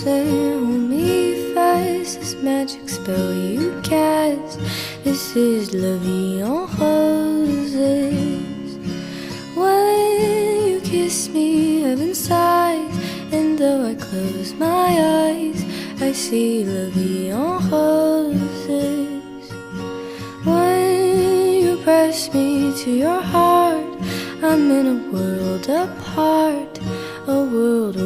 and hold me fast. This magic spell you cast, this is la vie en roses. When you kiss me, heaven sighs, and though I close my eyes, I see la vie en roses. When you press me to your heart, I'm in a world apart, a world